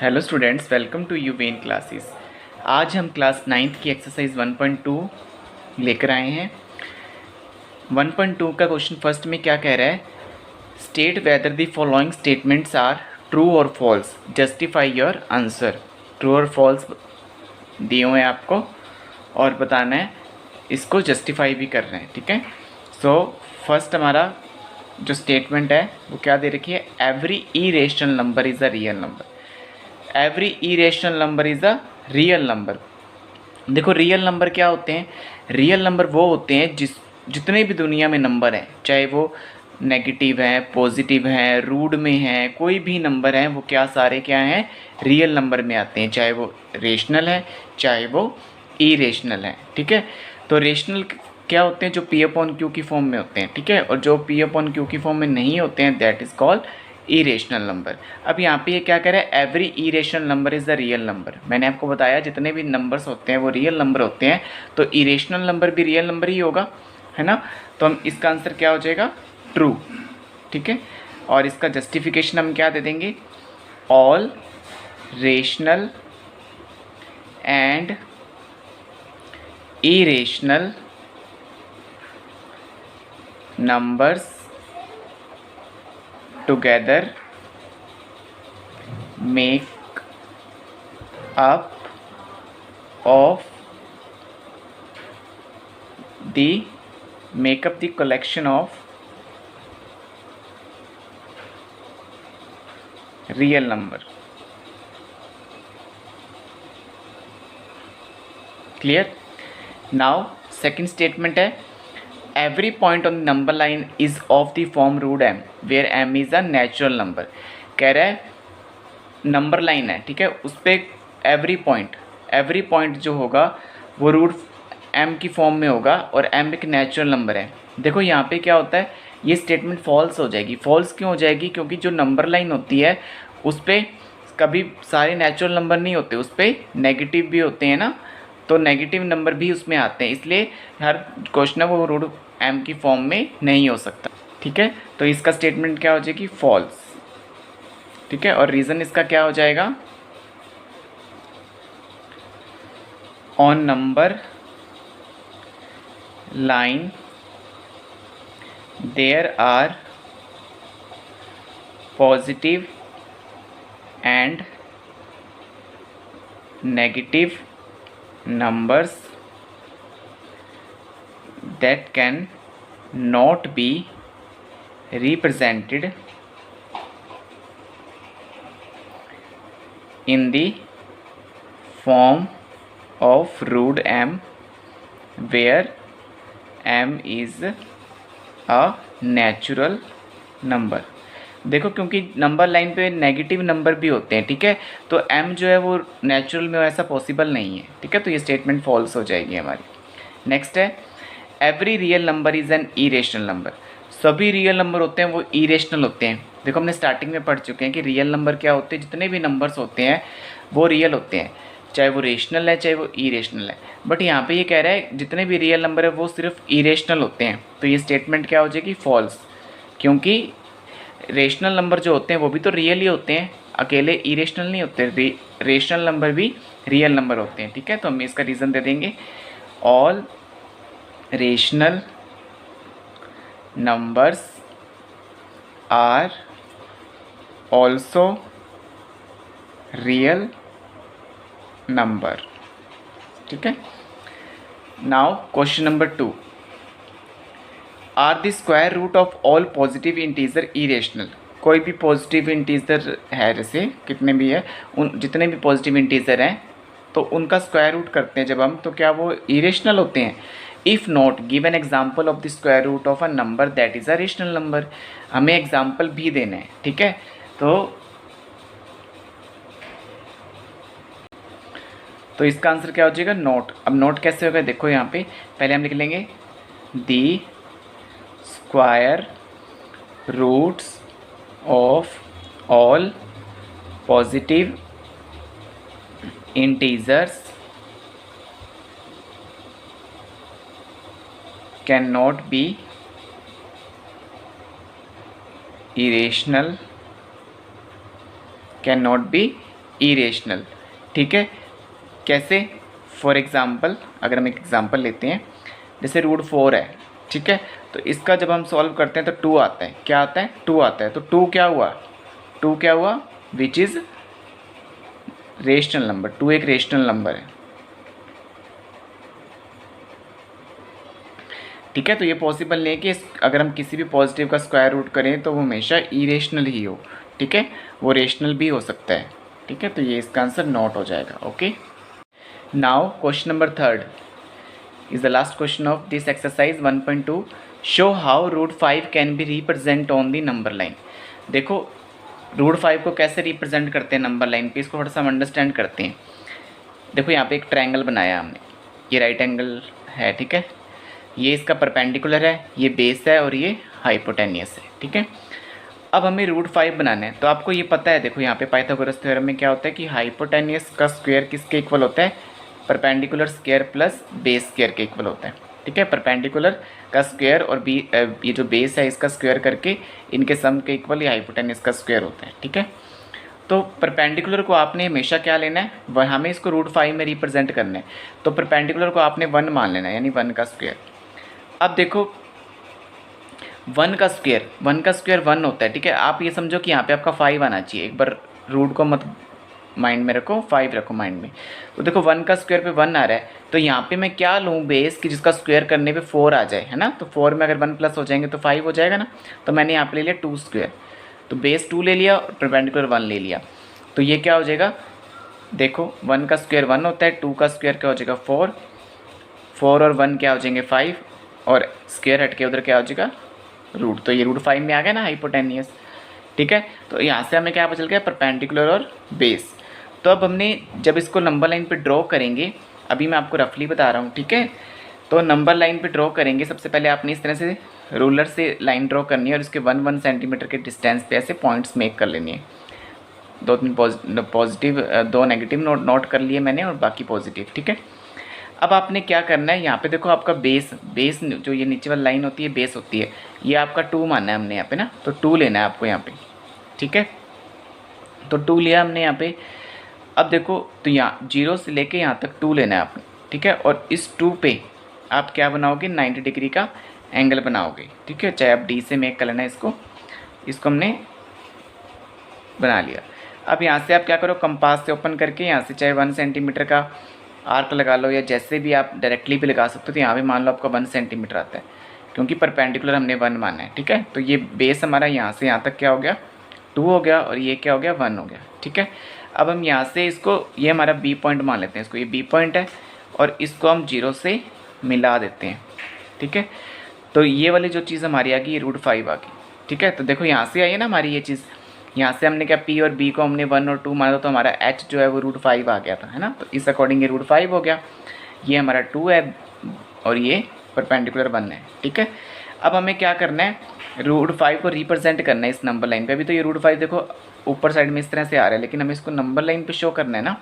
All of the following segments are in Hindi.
हेलो स्टूडेंट्स, वेलकम टू यूवेन क्लासेस। आज हम क्लास 9th की एक्सरसाइज 1.2 लेकर आए हैं। 1.2 का क्वेश्चन फर्स्ट में क्या कह रहा है? State whether the following statements are true और false, justify your answer. True और फॉल्स दिए हुए हैं आपको और बताना है, इसको जस्टिफाई भी कर रहे हैं। ठीक है, सो फर्स्ट हमारा जो स्टेटमेंट है वो क्या दे रखी है? Every irrational number is a real number. Every irrational number is a real number. देखो, रियल नंबर क्या होते हैं? रियल नंबर वो होते हैं जितने भी दुनिया में नंबर हैं, चाहे वो नेगेटिव हैं, पॉजिटिव हैं, रूट में हैं, कोई भी नंबर हैं, वो सारे क्या हैं? रियल नंबर में आते हैं, चाहे वो रेशनल है चाहे वो इरेशनल है। ठीक है, तो रेशनल क्या होते हैं? जो पी अपॉन क्यू की फॉर्म में होते हैं। ठीक है, और जो पी अपॉन क्यू की फॉर्म में नहीं होते हैं, that is called irrational number. अब यहाँ पे ये क्या कह रहा है? Every irrational number is the real number. मैंने आपको बताया जितने भी नंबर्स होते हैं वो रियल नंबर होते हैं, तो इरेशनल नंबर भी रियल नंबर ही होगा, है ना? तो हम इसका आंसर क्या हो जाएगा? ट्रू। ठीक है, और इसका जस्टिफिकेशन हम क्या दे देंगे? All rational and irrational numbers together make up of the collection of real number. Clear? Now second statement है, every point on the number line is of the form root m where m is a natural number। कह रहा है नंबर लाइन है, ठीक है, उस पर एवरी पॉइंट जो होगा वो रूट m की फॉर्म में होगा और m एक नेचुरल नंबर है। देखो यहाँ पे क्या होता है, ये स्टेटमेंट फॉल्स हो जाएगी। फॉल्स क्यों हो जाएगी? क्योंकि जो नंबर लाइन होती है उस पर कभी सारे नेचुरल नंबर नहीं होते, उस पर नेगेटिव भी होते हैं ना, तो नेगेटिव नंबर भी उसमें आते हैं, इसलिए हर क्वेश्चन है वो रूट एम की फॉर्म में नहीं हो सकता। ठीक है, तो इसका स्टेटमेंट क्या हो जाएगी? फॉल्स। ठीक है, और रीज़न इसका क्या हो जाएगा? On number line there are positive and negative numbers that can not be represented in the form of root m where m is a natural number। देखो, क्योंकि नंबर लाइन पे नेगेटिव नंबर भी होते हैं, ठीक है, तो m जो है वो नेचुरल में ऐसा पॉसिबल नहीं है। ठीक है, तो ये स्टेटमेंट फॉल्स हो जाएगी हमारी। नेक्स्ट है, every real number is an irrational number. सभी रियल नंबर होते हैं वो इरेशनल होते हैं। देखो, हमने स्टार्टिंग में पढ़ चुके हैं कि रियल नंबर क्या होते हैं? जितने भी नंबर्स होते हैं वो रियल होते हैं, चाहे वो रेशनल है चाहे वो इरेशनल है। बट यहाँ पे ये कह रहा है जितने भी रियल नंबर है वो सिर्फ इरेशनल होते हैं, तो ये स्टेटमेंट क्या हो जाएगी? फॉल्स। क्योंकि रेशनल नंबर जो होते हैं वो भी तो रियल ही होते हैं, अकेले इरेशनल नहीं होते। रेशनल नंबर भी रियल नंबर होते हैं। ठीक है, तो हम इसका रीज़न दे देंगे, all rational numbers are also real number. ठीक है, now question number 2, are the square root of all positive integer irrational. कोई भी पॉजिटिव इंटीजर है, जैसे कितने भी है, उन जितने भी पॉजिटिव इंटीजर हैं तो उनका स्क्वायर रूट करते हैं जब हम, तो क्या वो इरेशनल होते हैं? If not, give an example of the square root of a number that is a rational number. हमें एग्जाम्पल भी देने हैं। ठीक है, तो इसका आंसर क्या हो जाएगा? नोट। अब नोट कैसे होगा? देखो यहाँ पे पहले हम लिख लेंगे the square roots of all positive integers can not be irrational, cannot be irrational. ठीक है, कैसे? फॉर एग्ज़ाम्पल अगर हम एक एग्ज़ाम्पल लेते हैं, जैसे √4 है, ठीक है, तो इसका जब हम सॉल्व करते हैं तो 2 आता है। क्या आता है? 2 आता है। तो 2 क्या हुआ? 2 क्या हुआ? Which is rational number. 2 एक रेशनल नंबर है। ठीक है, तो ये पॉसिबल नहीं है कि अगर हम किसी भी पॉजिटिव का स्क्वायर रूट करें तो वो हमेशा इरेशनल ही हो। ठीक है, वो रेशनल भी हो सकता है। ठीक है, तो ये इसका आंसर नॉट हो जाएगा। Okay, now question number 3 is the last question of this exercise 1.2. show how √5 can be represent on the number line. देखो √5 को कैसे रिप्रेजेंट करते हैं नंबर लाइन पे, इसको थोड़ा सा हम अंडरस्टैंड करते हैं। देखो यहाँ पे एक ट्रायंगल बनाया हमने, ये राइट एंगल है। ठीक है, ये इसका परपेंडिकुलर है, ये बेस है और ये हाइपोटेनियस है। ठीक है, अब हमें √5 बनाना है। तो आपको ये पता है, देखो यहाँ पे पाइथागोरस थ्योरम में क्या होता है कि हाइपोटेनियस का स्क्वायर किसके इक्वल होता है? Perpendicular square plus base square के इक्वल होता है। ठीक है, परपेंडिकुलर का स्क्वायर और ये जो बेस है इसका स्क्वायर करके इनके सम के इक्वल ये हाइपोटेनियस का स्क्वायर होता है। ठीक है, तो परपेंडिकुलर को आपने हमेशा क्या लेना है? वह हमें इसको √5 में रिप्रेजेंट करना है। तो परपेंडिकुलर को आपने 1 मान लेना है, यानी 1 का स्क्वायर। अब देखो 1 का स्क्वायर 1 होता है। ठीक है, आप ये समझो कि यहाँ पे आपका 5 आना चाहिए। एक बार रूट को मत माइंड में रखो, 5 रखो माइंड में। तो देखो 1 का स्क्वायर पे 1 आ रहा है, तो यहाँ पे मैं क्या लूँ? बेस कि जिसका स्क्वायर करने पे 4 आ जाए, है ना। तो 4 में अगर 1 प्लस हो जाएंगे तो 5 हो जाएगा ना। तो मैंने यहाँ पे ले लिया 2 स्क्वायर, तो बेस 2 ले लिया और परपेंडिकुलर 1 ले लिया। तो ये क्या हो जाएगा? देखो 1 का स्क्वायर 1 होता है, 2 का स्क्वायर क्या हो जाएगा? 4 और 1 क्या हो जाएंगे? 5, और स्क्वायर हट के उधर क्या हो जाएगा? रूट। तो ये √5 में आ गया ना हाइपोटेनियस। ठीक है, तो यहाँ से हमें क्या पता चल गया? परपेंडिकुलर और बेस। तो अब हमने जब इसको नंबर लाइन पे ड्रॉ करेंगे, अभी मैं आपको रफली बता रहा हूँ। ठीक है, तो नंबर लाइन पे ड्रॉ करेंगे, सबसे पहले आपने इस तरह से रूलर से लाइन ड्रॉ करनी है और इसके 1 सेंटीमीटर के डिस्टेंस पे ऐसे पॉइंट्स मेक कर लेनी है। 2-3 पॉजिटिव 2 नेगेटिव नोट कर लिए मैंने और बाकी पॉजिटिव। ठीक है, अब आपने क्या करना है? यहाँ पे देखो आपका बेस जो ये नीचे वाली लाइन होती है बेस होती है, ये आपका 2 मानना है हमने यहाँ पे ना। तो 2 लेना है आपको यहाँ पे। ठीक है, तो 2 लिया हमने यहाँ पे। अब देखो तो यहाँ 0 से लेके यहाँ तक 2 लेना है आपने। ठीक है, और इस 2 पे आप क्या बनाओगे? 90 डिग्री का एंगल बनाओगे। ठीक है, चाहे आप डी से मेक कर लेना इसको हमने बना लिया। अब यहाँ से आप क्या करो? कंपास से ओपन करके यहाँ से चाहे 1 सेंटीमीटर का आर्क लगा लो, या जैसे भी आप डायरेक्टली भी लगा सकते हो। तो यहाँ पे मान लो आपका 1 सेंटीमीटर आता है, क्योंकि परपेंडिकुलर हमने 1 माना है। ठीक है, तो ये बेस हमारा यहाँ से यहाँ तक क्या हो गया? 2 हो गया, और ये क्या हो गया? 1 हो गया। ठीक है, अब हम यहाँ से इसको, ये हमारा बी पॉइंट मान लेते हैं इसको, ये बी पॉइंट है, और इसको हम 0 से मिला देते हैं। ठीक है, तो ये वाली जो चीज़ हमारी आ गई ये √5 आ गई। ठीक है, तो देखो यहाँ से आई है ना हमारी ये चीज़। यहाँ से हमने क्या P और B को हमने 1 और 2 माना, तो हमारा H जो है वो √5 आ गया था, है ना। तो इस अकॉर्डिंग ये √5 हो गया। ये हमारा 2 है और ये परपेंडिकुलर 1 है। ठीक है, अब हमें क्या करना है? √5 को रिप्रेजेंट करना है इस नंबर लाइन पे। अभी तो ये √5 देखो ऊपर साइड में इस तरह से आ रहा है, लेकिन हमें इसको नंबर लाइन पे शो करना है ना।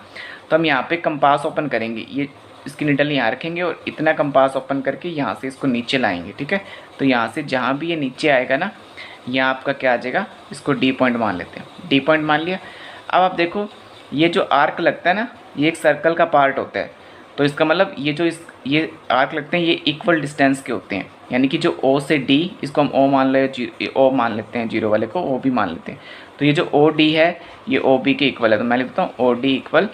तो हम यहाँ पे कंपास ओपन करेंगे, ये इसकी निडल यहाँ रखेंगे और इतना कंपास ओपन करके यहाँ से इसको नीचे लाएंगे। ठीक है, तो यहाँ से जहाँ भी ये नीचे आएगा ना, यहाँ आपका क्या आ जाएगा? इसको डी पॉइंट मान लेते हैं। डी पॉइंट मान लिया। अब आप देखो ये जो आर्क लगता है ना, ये एक सर्कल का पार्ट होता है। तो इसका मतलब ये आर्क लगते हैं, ये इक्वल डिस्टेंस के होते हैं। यानी कि जो O से D, इसको हम O मान ले, O मान लेते हैं, 0 वाले को O भी मान लेते हैं। तो ये जो OD है ये OB के इक्वल है। तो मैं लिखता हूँ OD इक्वल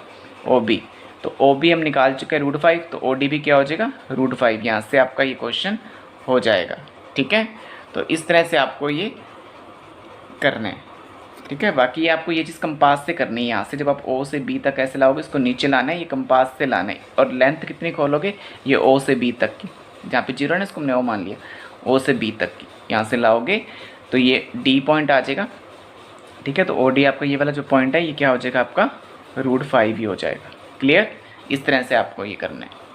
OB। तो OB हम निकाल चुके हैं √5, तो OD भी क्या हो जाएगा? √5। यहाँ से आपका ये क्वेश्चन हो जाएगा। ठीक है, तो इस तरह से आपको ये करना है। ठीक है, बाकी ये आपको ये चीज़ कंपास से करनी है। यहाँ से जब आप O से B तक ऐसे लाओगे, इसको नीचे लाना है, ये कंपास से लाना है। और लेंथ कितनी खोलोगे? ये O से B तक की, जहाँ पे 0 है ना इसको हमने O मान लिया, O से B तक की यहाँ से लाओगे तो ये D पॉइंट आ जाएगा। ठीक है, तो OD आपका ये वाला जो पॉइंट है ये क्या हो जाएगा? आपका √5 ही हो जाएगा। क्लियर? इस तरह से आपको ये करना है।